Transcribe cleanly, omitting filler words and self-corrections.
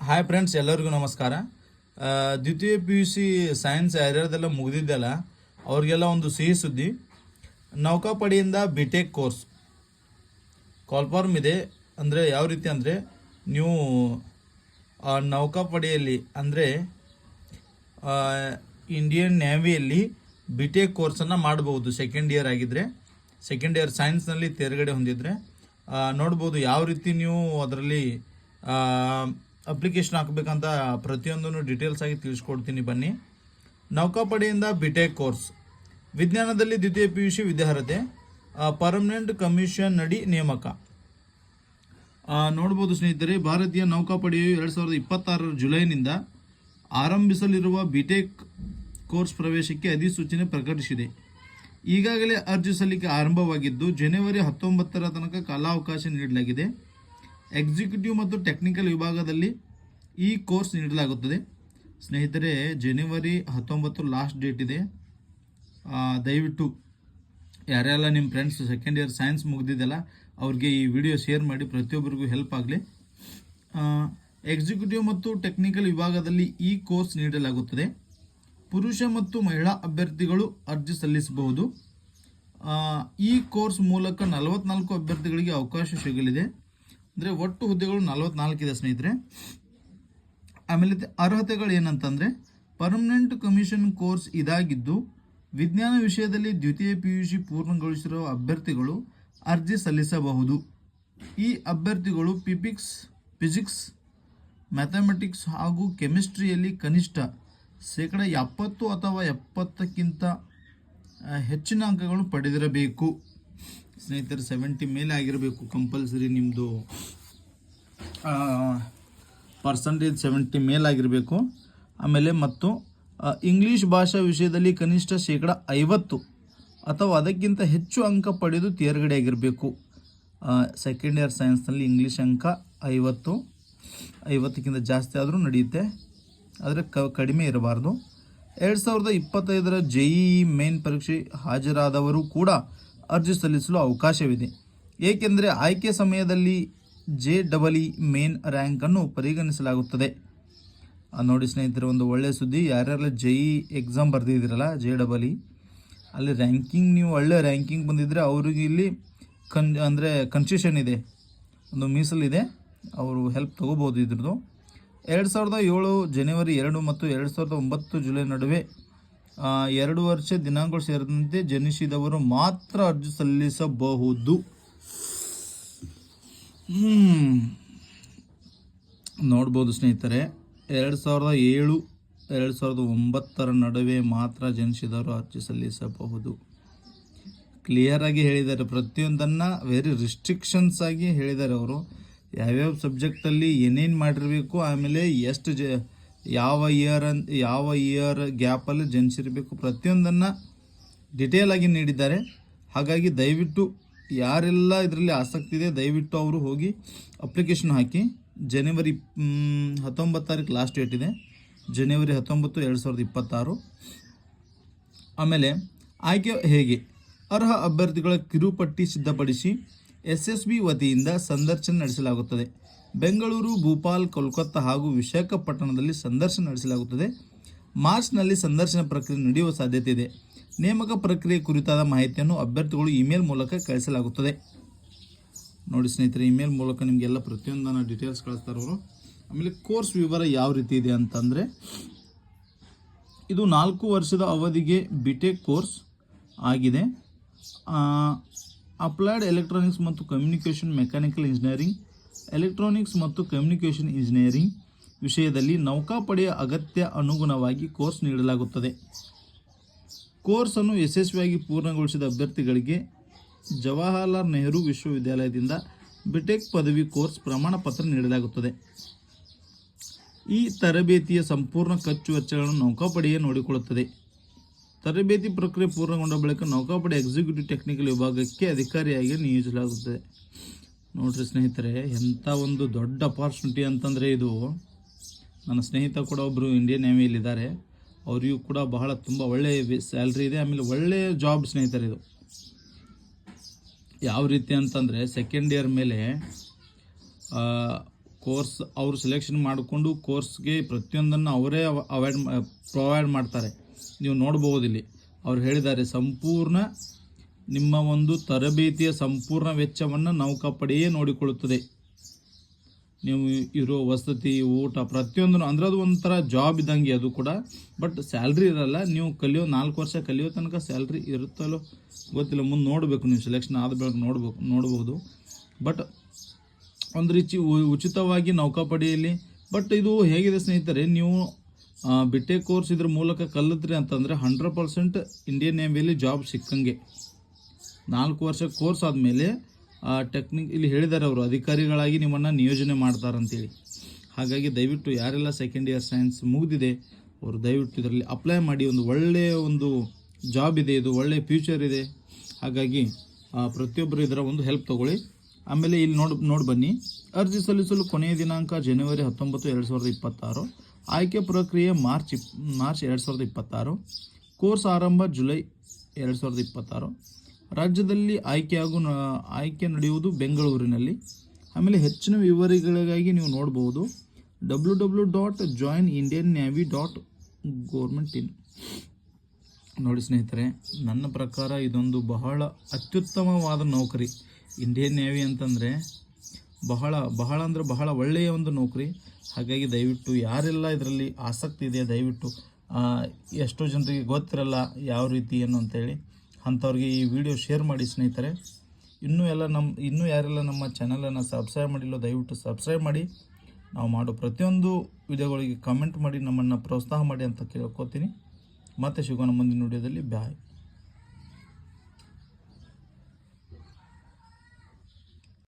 Hi friends, ಎಲ್ಲರಿಗೂ ನಮಸ್ಕಾರ. ದ್ವಿತೀಯ PUC ಸೈನ್ಸ್ ಯಾರ್ಯಾರ್ದೆಲ್ಲ ಮುಗಿದಿದ್ದೆಲ್ಲ ಅವ್ರಿಗೆಲ್ಲ ಒಂದು ಸಿಹಿ ಸುದ್ದಿ. ನೌಕಾಪಡೆಯಿಂದ BTech ಕೋರ್ಸ್ ಕಾಲ್ಫಾರ್ಮ್ ಇದೆ. ಅಂದರೆ ಯಾವ ರೀತಿ ಅಂದರೆ, ನೀವು ನೌಕಾಪಡೆಯಲ್ಲಿ ಅಂದರೆ ಇಂಡಿಯನ್ ನೇವಿಯಲ್ಲಿ BTech ಕೋರ್ಸನ್ನು ಮಾಡಬಹುದು. ಸೆಕೆಂಡ್ ಇಯರ್ ಆಗಿದ್ದರೆ, ಸೆಕೆಂಡ್ ಇಯರ್ ಸೈನ್ಸ್ನಲ್ಲಿ ತೇರ್ಗಡೆ ಹೊಂದಿದ್ರೆ ನೋಡ್ಬೋದು. ಯಾವ ರೀತಿ ನೀವು ಅದರಲ್ಲಿ ಅಪ್ಲಿಕೇಶನ್ ಹಾಕಬೇಕಂತ ಪ್ರತಿಯೊಂದನ್ನು ಡೀಟೇಲ್ಸ್ ಆಗಿ ತಿಳಿಸ್ಕೊಡ್ತೀನಿ, ಬನ್ನಿ. ನೌಕಾಪಡೆಯಿಂದ BTech ಕೋರ್ಸ್, ವಿಜ್ಞಾನದಲ್ಲಿ ದ್ವಿತೀಯ PUC ವಿದ್ಯಾರ್ಹತೆ, ಪರ್ಮನೆಂಟ್ ಕಮಿಷನ್ ಅಡಿ ನೇಮಕ. ನೋಡ್ಬೋದು ಸ್ನೇಹಿತರೆ, ಭಾರತೀಯ ನೌಕಾಪಡೆಯು 2026 ಜುಲೈನಿಂದ ಆರಂಭಿಸಲಿರುವ BTech ಕೋರ್ಸ್ ಪ್ರವೇಶಕ್ಕೆ ಅಧಿಸೂಚನೆ ಪ್ರಕಟಿಸಿದೆ. ಈಗಾಗಲೇ ಅರ್ಜಿ ಸಲ್ಲಿಕೆ ಆರಂಭವಾಗಿದ್ದು ಜನವರಿ 19 ತನಕ ಕಾಲಾವಕಾಶ ನೀಡಲಾಗಿದೆ. ಎಕ್ಸಿಕ್ಯೂಟಿವ್ ಮತ್ತು ಟೆಕ್ನಿಕಲ್ ವಿಭಾಗದಲ್ಲಿ ಈ ಕೋರ್ಸ್ ನೀಡಲಾಗುತ್ತದೆ. ಸ್ನೇಹಿತರೆ, ಜನವರಿ 19 ಲಾಸ್ಟ್ ಡೇಟ್ ಇದೆ. ದಯವಿಟ್ಟು ಯಾರೆಲ್ಲ ನಿಮ್ಮ ಫ್ರೆಂಡ್ಸ್ ಸೆಕೆಂಡ್ ಇಯರ್ ಸೈನ್ಸ್ ಮುಗಿದಿದ್ದೆಲ್ಲ ಅವ್ರಿಗೆ ಈ ವಿಡಿಯೋ ಶೇರ್ ಮಾಡಿ, ಪ್ರತಿಯೊಬ್ಬರಿಗೂ ಹೆಲ್ಪ್ ಆಗಲಿ. ಎಕ್ಸಿಕ್ಯೂಟಿವ್ ಮತ್ತು ಟೆಕ್ನಿಕಲ್ ವಿಭಾಗದಲ್ಲಿ ಈ ಕೋರ್ಸ್ ನೀಡಲಾಗುತ್ತದೆ. ಪುರುಷ ಮತ್ತು ಮಹಿಳಾ ಅಭ್ಯರ್ಥಿಗಳು ಅರ್ಜಿ ಸಲ್ಲಿಸಬಹುದು. ಈ ಕೋರ್ಸ್ ಮೂಲಕ 44 ಅಭ್ಯರ್ಥಿಗಳಿಗೆ ಅವಕಾಶ ಸಿಗಲಿದೆ. ಅಂದರೆ ಒಟ್ಟು ಹುದ್ದೆಗಳು 44 ಇದೆ ಸ್ನೇಹಿತರೆ. ಆಮೇಲೆ ಅರ್ಹತೆಗಳು ಏನಂತಂದರೆ, ಪರ್ಮನೆಂಟ್ ಕಮಿಷನ್ ಕೋರ್ಸ್ ಇದಾಗಿದ್ದು ವಿಜ್ಞಾನ ವಿಷಯದಲ್ಲಿ ದ್ವಿತೀಯ PUC ಪೂರ್ಣಗೊಳಿಸಿರುವ ಅಭ್ಯರ್ಥಿಗಳು ಅರ್ಜಿ ಸಲ್ಲಿಸಬಹುದು. ಈ ಅಭ್ಯರ್ಥಿಗಳು ಫಿಸಿಕ್ಸ್, ಮ್ಯಾಥಮೆಟಿಕ್ಸ್ ಹಾಗೂ ಕೆಮಿಸ್ಟ್ರಿಯಲ್ಲಿ ಕನಿಷ್ಠ 70% ಅಥವಾ 70ಕ್ಕಿಂತ ಹೆಚ್ಚಿನ ಅಂಕಗಳನ್ನು ಪಡೆದಿರಬೇಕು. ಸ್ನೇಹಿತರೆ, 70 ಮೇಲೆ ಆಗಿರಬೇಕು ಕಂಪಲ್ಸರಿ. ನಿಮ್ಮದು ಪರ್ಸಂಟೇಜ್ 70 ಮೇಲಾಗಿರಬೇಕು. ಆಮೇಲೆ ಮತ್ತು ಇಂಗ್ಲೀಷ್ ಭಾಷಾ ವಿಷಯದಲ್ಲಿ ಕನಿಷ್ಠ 50% ಅಥವಾ ಅದಕ್ಕಿಂತ ಹೆಚ್ಚು ಅಂಕ ಪಡೆದು ತೇರ್ಗಡೆ ಆಗಿರಬೇಕು. ಸೆಕೆಂಡ್ ಇಯರ್ ಸೈನ್ಸ್ನಲ್ಲಿ ಇಂಗ್ಲೀಷ್ ಅಂಕ 50ಕ್ಕಿಂತ ಜಾಸ್ತಿ ಆದರೂ ನಡೆಯುತ್ತೆ, ಆದರೆ ಕಡಿಮೆ ಇರಬಾರ್ದು. 2025 JEE ಮೇನ್ ಪರೀಕ್ಷೆ ಹಾಜರಾದವರು ಕೂಡ ಅರ್ಜಿ ಸಲ್ಲಿಸಲು ಅವಕಾಶವಿದೆ. ಏಕೆಂದರೆ ಆಯ್ಕೆ ಸಮಯದಲ್ಲಿ JEE ಮೇನ್ ರ್ಯಾಂಕನ್ನು ಪರಿಗಣಿಸಲಾಗುತ್ತದೆ. ನೋಡಿ ಸ್ನೇಹಿತರೆ, ಒಂದು ಒಳ್ಳೆಯ ಸುದ್ದಿ. ಯಾರ್ಯಾರೆಲ್ಲ JEE ಎಕ್ಸಾಮ್ ಬರೆದಿದ್ದೀರಲ್ಲ, JEE ಅಲ್ಲಿ ರ್ಯಾಂಕಿಂಗ್, ನೀವು ಒಳ್ಳೆ ರ್ಯಾಂಕಿಂಗ್ ಬಂದಿದ್ದರೆ ಅವ್ರಿಗೆ ಇಲ್ಲಿ ಕನ್ಸೆಷನ್ ಇದೆ, ಒಂದು ಮೀಸಲಿದೆ, ಅವರು ಹೆಲ್ಪ್ ತೊಗೋಬೋದು ಇದ್ರದ್ದು. 2007 ಜನವರಿ 2 ಮತ್ತು 2009 ಜುಲೈ ನಡುವೆ 2 ವರ್ಷ ದಿನಾಂಕಗಳು ಸೇರಿದಂತೆ ಜನಿಸಿದವರು ಮಾತ್ರ ಅರ್ಜಿ ಸಲ್ಲಿಸಬಹುದು. ನೋಡ್ಬೋದು ಸ್ನೇಹಿತರೆ, 2007 2009 ನಡುವೆ ಮಾತ್ರ ಜನಿಸಿದವರು ಅರ್ಜಿ ಸಲ್ಲಿಸಬಹುದು. ಕ್ಲಿಯರ್ ಆಗಿ ಹೇಳಿದ್ದಾರೆ, ಪ್ರತಿಯೊಂದನ್ನು ವೆರಿ ರಿಸ್ಟ್ರಿಕ್ಷನ್ಸ್ ಆಗಿ ಹೇಳಿದ್ದಾರೆ ಅವರು. ಯಾವ್ಯಾವ ಸಬ್ಜೆಕ್ಟಲ್ಲಿ ಏನೇನು ಮಾಡಿರಬೇಕು, ಆಮೇಲೆ ಎಷ್ಟು ಯಾವ ಇಯರ್ ಗ್ಯಾಪಲ್ಲಿ ಜನಿಸಿರಬೇಕು, ಪ್ರತಿಯೊಂದನ್ನು ಡಿಟೇಲ್ ಆಗಿ ನೀಡಿದ್ದಾರೆ. ಹಾಗಾಗಿ ದಯವಿಟ್ಟು ಯಾರೆಲ್ಲ ಇದರಲ್ಲಿ ಆಸಕ್ತಿ ಇದೆ, ದಯವಿಟ್ಟು ಅವರು ಹೋಗಿ ಅಪ್ಲಿಕೇಶನ್ ಹಾಕಿ. ಜನವರಿ 19 ಲಾಸ್ಟ್ ಡೇಟ್ ಇದೆ, ಜನವರಿ 19, 2026. ಆಮೇಲೆ ಆಯ್ಕೆ ಹೇಗೆ? ಅರ್ಹ ಅಭ್ಯರ್ಥಿಗಳ ಕಿರುಪಟ್ಟಿ ಸಿದ್ಧಪಡಿಸಿ SSB ವತಿಯಿಂದ ಸಂದರ್ಶನ ನಡೆಸಲಾಗುತ್ತದೆ. ಬೆಂಗಳೂರು, ಭೂಪಾಲ್, ಕೋಲ್ಕತ್ತಾ ಹಾಗೂ ವಿಶಾಖಪಟ್ಟಣದಲ್ಲಿ ಸಂದರ್ಶನ ನಡೆಸಲಾಗುತ್ತದೆ. ಮಾರ್ಚ್ನಲ್ಲಿ ಸಂದರ್ಶನ ಪ್ರಕ್ರಿಯೆ ನಡೆಯುವ ಸಾಧ್ಯತೆ ಇದೆ. ನೇಮಕ ಪ್ರಕ್ರಿಯೆ ಕುರಿತಾದ ಮಾಹಿತಿಯನ್ನು ಅಭ್ಯರ್ಥಿಗಳು ಇಮೇಲ್ ಮೂಲಕ ಕಳಿಸಲಾಗುತ್ತದೆ. ನೋಡಿ ಸ್ನೇಹಿತರೆ, ಇಮೇಲ್ ಮೂಲಕ ನಿಮಗೆಲ್ಲ ಪ್ರತಿಯೊಂದನ್ನು ಡೀಟೇಲ್ಸ್ ಕಳಿಸ್ತಾರೆ ಅವರು. ಆಮೇಲೆ ಕೋರ್ಸ್ ವಿವರ ಯಾವ ರೀತಿ ಇದೆ ಅಂತಂದರೆ, ಇದು 4 ವರ್ಷದ ಅವಧಿಗೆ BTech ಕೋರ್ಸ್ ಆಗಿದೆ. ಅಪ್ಲೈಡ್ ಎಲೆಕ್ಟ್ರಾನಿಕ್ಸ್ ಮತ್ತು ಕಮ್ಯುನಿಕೇಷನ್, ಮೆಕ್ಯಾನಿಕಲ್ ಇಂಜಿನಿಯರಿಂಗ್, ಎಲೆಕ್ಟ್ರಾನಿಕ್ಸ್ ಮತ್ತು ಕಮ್ಯುನಿಕೇಷನ್ ಇಂಜಿನಿಯರಿಂಗ್ ವಿಷಯದಲ್ಲಿ ನೌಕಾಪಡೆಯ ಅಗತ್ಯ ಅನುಗುಣವಾಗಿ ಕೋರ್ಸ್ ನೀಡಲಾಗುತ್ತದೆ. ಕೋರ್ಸನ್ನು ಯಶಸ್ವಿಯಾಗಿ ಪೂರ್ಣಗೊಳಿಸಿದ ಅಭ್ಯರ್ಥಿಗಳಿಗೆ ಜವಾಹರಲಾಲ್ ನೆಹರು ವಿಶ್ವವಿದ್ಯಾಲಯದಿಂದ BTech ಪದವಿ ಕೋರ್ಸ್ ಪ್ರಮಾಣ ಪತ್ರ ನೀಡಲಾಗುತ್ತದೆ. ಈ ತರಬೇತಿಯ ಸಂಪೂರ್ಣ ಖರ್ಚು ವೆಚ್ಚಗಳನ್ನು ನೌಕಾಪಡೆಯೇ ನೋಡಿಕೊಳ್ಳುತ್ತದೆ. ತರಬೇತಿ ಪ್ರಕ್ರಿಯೆ ಪೂರ್ಣಗೊಂಡ ಬಳಿಕ ನೌಕಾಪಡೆ ಎಕ್ಸಿಕ್ಯೂಟಿವ್ ಟೆಕ್ನಿಕಲ್ ವಿಭಾಗಕ್ಕೆ ಅಧಿಕಾರಿಯಾಗಿ ನಿಯೋಜಿಸಲಾಗುತ್ತದೆ. ನೋಡ್ರಿ ಸ್ನೇಹಿತರೆ, ಎಂಥ ಒಂದು ದೊಡ್ಡ ಅಪಾರ್ಚುನಿಟಿ ಅಂತಂದರೆ ಇದು. ನನ್ನ ಸ್ನೇಹಿತ ಕೂಡ ಒಬ್ಬರು ಇಂಡಿಯನ್ ನೇವಿಯಲ್ಲಿದ್ದಾರೆ, ಅವರಿಗೂ ಕೂಡ ತುಂಬ ಒಳ್ಳೆಯ ಸ್ಯಾಲ್ರಿ ಇದೆ, ಆಮೇಲೆ ಒಳ್ಳೆಯ ಜಾಬ್ ಸ್ನೇಹಿತರೆ. ಇದು ಯಾವ ರೀತಿ ಅಂತಂದರೆ, ಸೆಕೆಂಡ್ ಇಯರ್ ಮೇಲೆ ಕೋರ್ಸ್ ಅವರು ಸೆಲೆಕ್ಷನ್ ಮಾಡಿಕೊಂಡು ಕೋರ್ಸ್ಗೆ ಪ್ರತಿಯೊಂದನ್ನು ಅವರೇ ಪ್ರೊವೈಡ್ ಮಾಡ್ತಾರೆ. ನೀವು ನೋಡ್ಬೋದು ಇಲ್ಲಿ ಅವ್ರು ಹೇಳಿದ್ದಾರೆ, ಸಂಪೂರ್ಣ ನಿಮ್ಮ ಒಂದು ತರಬೇತಿಯ ಸಂಪೂರ್ಣ ವೆಚ್ಚವನ್ನು ನೌಕಾಪಡೆಯೇ ನೋಡಿಕೊಳ್ಳುತ್ತದೆ. ನೀವು ಇರೋ ವಸತಿ, ಊಟ ಪ್ರತಿಯೊಂದನ್ನು, ಅಂದರೆ ಅದು ಒಂಥರ ಜಾಬ್ ಇದ್ದಂಗೆ ಅದು ಕೂಡ. ಬಟ್ ಸ್ಯಾಲ್ರಿ ಇರಲ್ಲ. ನೀವು 4 ವರ್ಷ ಕಲಿಯೋ ತನಕ ಸ್ಯಾಲ್ರಿ ಇರುತ್ತಲ್ಲೋ ಗೊತ್ತಿಲ್ಲ, ಮುಂದೆ ನೋಡಬೇಕು. ನೀವು ಸೆಲೆಕ್ಷನ್ ಆದ ಬೆಳಗ್ಗೆ ನೋಡ್ಬೋದು. ಬಟ್ ಒಂದು ರೀತಿ ಉಚಿತವಾಗಿ ನೌಕಾಪಡೆಯಲ್ಲಿ. ಬಟ್ ಇದು ಹೇಗಿದೆ ಸ್ನೇಹಿತರೆ, ನೀವು ಬಿಟ್ಟೆ ಕೋರ್ಸ್ ಇದ್ರ ಮೂಲಕ ಕಲಿತ್ರಿ ಅಂತಂದರೆ 100% ಇಂಡಿಯನ್ ನೇವಿಯಲ್ಲಿ ಜಾಬ್ ಸಿಕ್ಕಂಗೆ. 4 ವರ್ಷ ಕೋರ್ಸ್ ಆದಮೇಲೆ ಇಲ್ಲಿ ಹೇಳಿದ್ದಾರೆ ಅವರು, ಅಧಿಕಾರಿಗಳಾಗಿ ನಿಮ್ಮನ್ನು ನಿಯೋಜನೆ ಮಾಡ್ತಾರಂತೇಳಿ. ಹಾಗಾಗಿ ದಯವಿಟ್ಟು ಯಾರೆಲ್ಲ ಸೆಕೆಂಡ್ ಇಯರ್ ಸೈನ್ಸ್ ಮುಗಿದಿದೆ ಅವರು ದಯವಿಟ್ಟು ಇದರಲ್ಲಿ ಅಪ್ಲೈ ಮಾಡಿ. ಒಂದು ಒಳ್ಳೆಯ ಒಂದು ಜಾಬ್ ಇದೆ, ಇದು ಒಳ್ಳೆಯ ಫ್ಯೂಚರ್ ಇದೆ. ಹಾಗಾಗಿ ಪ್ರತಿಯೊಬ್ಬರು ಇದರ ಒಂದು ಹೆಲ್ಪ್ ತೊಗೊಳ್ಳಿ. ಆಮೇಲೆ ಇಲ್ಲಿ ನೋಡಿ ಬನ್ನಿ, ಅರ್ಜಿ ಸಲ್ಲಿಸಲು ಕೊನೆಯ ದಿನಾಂಕ ಜನವರಿ 19, 2026. ಆಯ್ಕೆ ಪ್ರಕ್ರಿಯೆ ಮಾರ್ಚ್ 2026. ಕೋರ್ಸ್ ಆರಂಭ ಜುಲೈ 2026. ರಾಜ್ಯದಲ್ಲಿ ಆಯ್ಕೆ ನಡೆಯುವುದು ಬೆಂಗಳೂರಿನಲ್ಲಿ. ಆಮೇಲೆ ಹೆಚ್ಚಿನ ವಿವರಗಳಿಗಾಗಿ ನೀವು ನೋಡ್ಬೋದು www.joinindiannavy.government.in. ನೋಡಿ ಸ್ನೇಹಿತರೆ, ನನ್ನ ಪ್ರಕಾರ ಇದೊಂದು ಬಹಳ ಅತ್ಯುತ್ತಮವಾದ ನೌಕರಿ. ಇಂಡಿಯನ್ ನೇವಿ ಅಂತಂದರೆ ಬಹಳ ಅಂದರೆ ಬಹಳ ಒಳ್ಳೆಯ ಒಂದು ನೌಕರಿ. ಹಾಗಾಗಿ ದಯವಿಟ್ಟು ಯಾರೆಲ್ಲ ಇದರಲ್ಲಿ ಆಸಕ್ತಿ ಇದೆ, ದಯವಿಟ್ಟು ಎಷ್ಟೋ ಜನರಿಗೆ ಗೊತ್ತಿರಲ್ಲ ಯಾವ ರೀತಿ ಏನು ಅಂತೇಳಿ, ಅಂಥವ್ರಿಗೆ ಈ ವಿಡಿಯೋ ಶೇರ್ ಮಾಡಿ ಸ್ನೇಹಿತರೆ. ಇನ್ನೂ ಯಾರೆಲ್ಲ ನಮ್ಮ ಚಾನಲನ್ನು ಸಬ್ಸ್ಕ್ರೈಬ್ ಮಾಡಿಲ್ಲೋ ದಯವಿಟ್ಟು ಸಬ್ಸ್ಕ್ರೈಬ್ ಮಾಡಿ. ನಾವು ಮಾಡೋ ಪ್ರತಿಯೊಂದು ವಿಡಿಯೋಗಳಿಗೆ ಕಮೆಂಟ್ ಮಾಡಿ ನಮ್ಮನ್ನು ಪ್ರೋತ್ಸಾಹ ಮಾಡಿ ಅಂತ ಕೇಳ್ಕೊತೀನಿ. ಮತ್ತೆ ಸಿಗೋಣ ಮುಂದಿನ ವಿಡಿಯೋದಲ್ಲಿ. ಬಾಯ್.